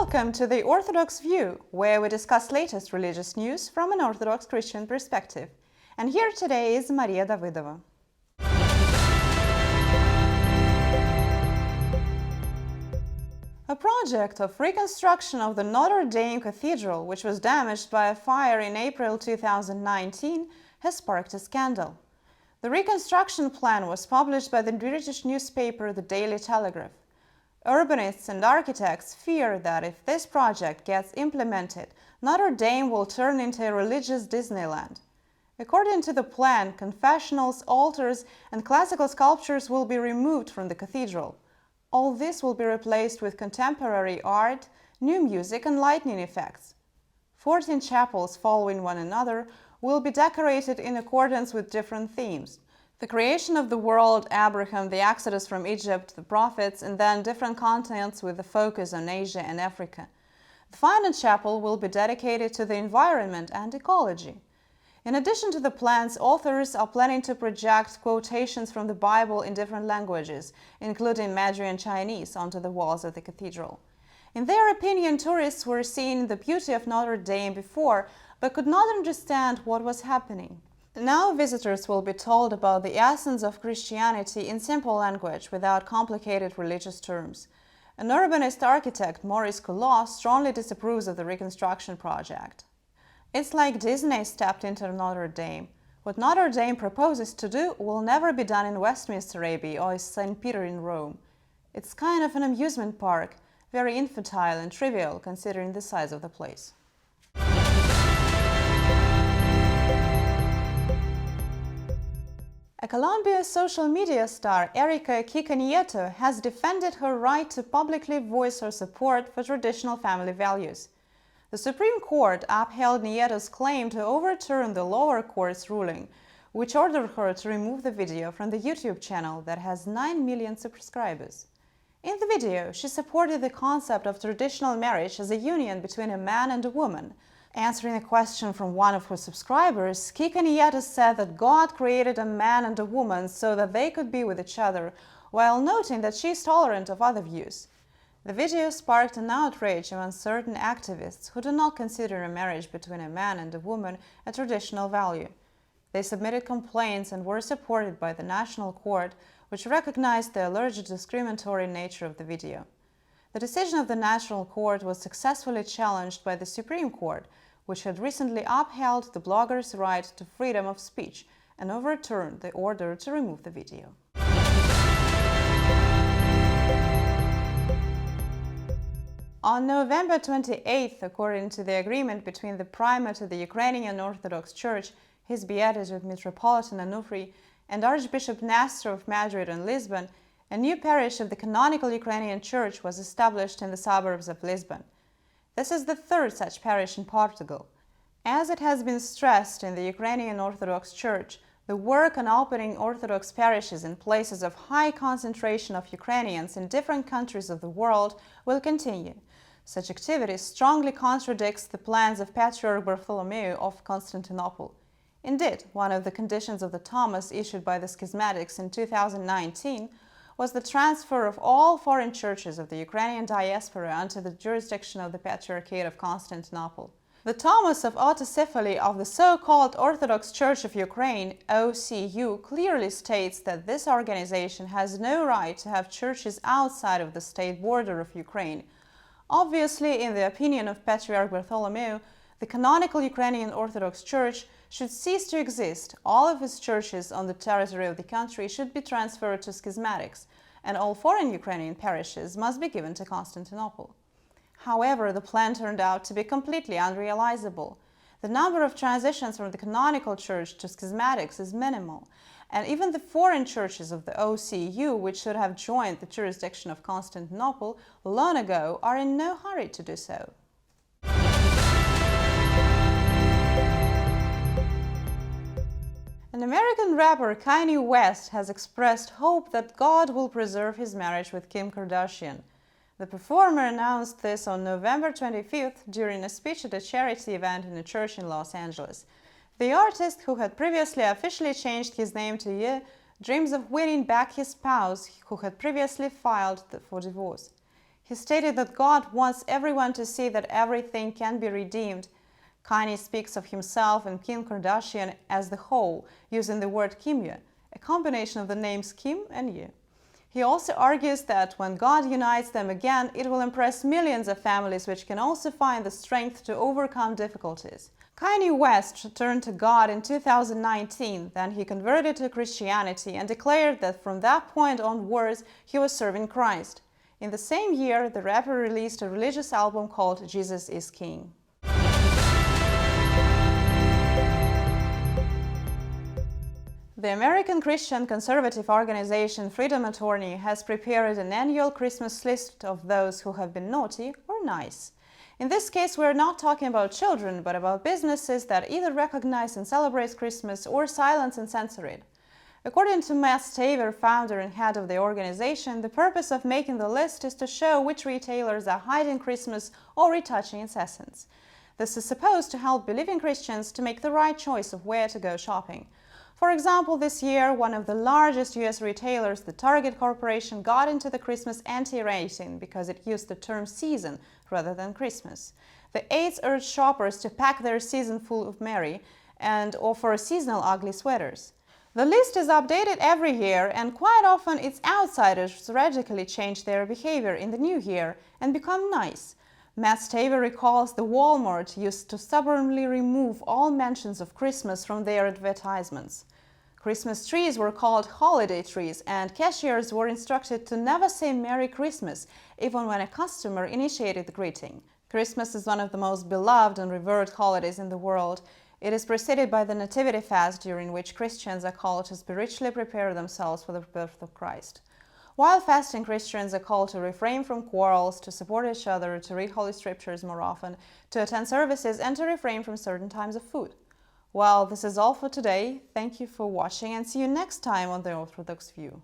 Welcome to the Orthodox View, where we discuss latest religious news from an Orthodox Christian perspective. And here today is Maria Davidova. A project of reconstruction of the Notre Dame Cathedral, which was damaged by a fire in April 2019, has sparked a scandal. The reconstruction plan was published by the British newspaper The Daily Telegraph. Urbanists and architects fear that if this project gets implemented, Notre Dame will turn into a religious Disneyland. According to the plan, confessionals, altars, and classical sculptures will be removed from the cathedral. All this will be replaced with contemporary art, new music, and lightning effects. 14 chapels following one another will be decorated in accordance with different themes. The creation of the world, Abraham, the exodus from Egypt, the prophets, and then different continents with a focus on Asia and Africa. The final chapel will be dedicated to the environment and ecology. In addition to the plans, authors are planning to project quotations from the Bible in different languages, including Mandarin and Chinese, onto the walls of the cathedral. In their opinion, tourists were seeing the beauty of Notre Dame before, but could not understand what was happening. Now visitors will be told about the essence of Christianity in simple language without complicated religious terms. An urbanist architect, Maurice Coulot, strongly disapproves of the reconstruction project. It's like Disney stepped into Notre Dame. What Notre Dame proposes to do will never be done in Westminster Abbey or St. Peter in Rome. It's kind of an amusement park, very infantile and trivial considering the size of the place. A Colombian social media star, Erika Kanye, has defended her right to publicly voice her support for traditional family values. The Supreme Court upheld Nieto's claim to overturn the lower court's ruling, which ordered her to remove the video from the YouTube channel that has 9 million subscribers. In the video, she supported the concept of traditional marriage as a union between a man and a woman. Answering a question from one of her subscribers, Kanye said that God created a man and a woman so that they could be with each other, while noting that she is tolerant of other views. The video sparked an outrage among certain activists who do not consider a marriage between a man and a woman a traditional value. They submitted complaints and were supported by the National Court, which recognized the alleged discriminatory nature of the video. The decision of the National Court was successfully challenged by the Supreme Court, which had recently upheld the blogger's right to freedom of speech and overturned the order to remove the video. On November 28th, according to the agreement between the primate of the Ukrainian Orthodox Church, His Beatitude Metropolitan Onufry, and Archbishop Nestor of Madrid and Lisbon, a new parish of the canonical Ukrainian Church was established in the suburbs of Lisbon. This is the third such parish in Portugal. As it has been stressed in the Ukrainian Orthodox Church, the work on opening Orthodox parishes in places of high concentration of Ukrainians in different countries of the world will continue. Such activity strongly contradicts the plans of Patriarch Bartholomew of Constantinople. Indeed, one of the conditions of the Thomas issued by the schismatics in 2019 was the transfer of all foreign churches of the Ukrainian diaspora under the jurisdiction of the Patriarchate of Constantinople. The Thomas of Autocephaly of the so-called Orthodox Church of Ukraine, OCU, clearly states that this organization has no right to have churches outside of the state border of Ukraine. Obviously, in the opinion of Patriarch Bartholomew, the canonical Ukrainian Orthodox Church should cease to exist, all of its churches on the territory of the country should be transferred to schismatics, and all foreign Ukrainian parishes must be given to Constantinople. However, the plan turned out to be completely unrealizable. The number of transitions from the canonical church to schismatics is minimal, and even the foreign churches of the OCU, which should have joined the jurisdiction of Constantinople long ago, are in no hurry to do so. An American rapper, Kanye West, has expressed hope that God will preserve his marriage with Kim Kardashian. The performer announced this on November 25th during a speech at a charity event in a church in Los Angeles. The artist, who had previously officially changed his name to Ye, dreams of winning back his spouse, who had previously filed for divorce. He stated that God wants everyone to see that everything can be redeemed. Kanye speaks of himself and Kim Kardashian as the whole, using the word Kimye, a combination of the names Kim and Ye. He also argues that when God unites them again, it will impress millions of families which can also find the strength to overcome difficulties. Kanye West turned to God in 2019, then he converted to Christianity and declared that from that point onwards he was serving Christ. In the same year, the rapper released a religious album called Jesus is King. The American Christian conservative organization Freedom Attorney has prepared an annual Christmas list of those who have been naughty or nice. In this case, we are not talking about children, but about businesses that either recognize and celebrate Christmas or silence and censor it. According to Matt Staver, founder and head of the organization, the purpose of making the list is to show which retailers are hiding Christmas or retouching its essence. This is supposed to help believing Christians to make the right choice of where to go shopping. For example, this year, one of the largest US retailers, the Target Corporation, got into the Christmas anti-rating because it used the term season rather than Christmas. The aides urged shoppers to pack their season full of merry and offer seasonal ugly sweaters. The list is updated every year, and quite often its outsiders radically change their behavior in the new year and become nice. Matt Staver recalls the Walmart used to stubbornly remove all mentions of Christmas from their advertisements. Christmas trees were called holiday trees, and cashiers were instructed to never say Merry Christmas, even when a customer initiated the greeting. Christmas is one of the most beloved and revered holidays in the world. It is preceded by the Nativity fast, during which Christians are called to spiritually prepare themselves for the birth of Christ. While fasting, Christians are called to refrain from quarrels, to support each other, to read Holy Scriptures more often, to attend services, and to refrain from certain types of food. Well, this is all for today. Thank you for watching, and see you next time on The Orthodox View.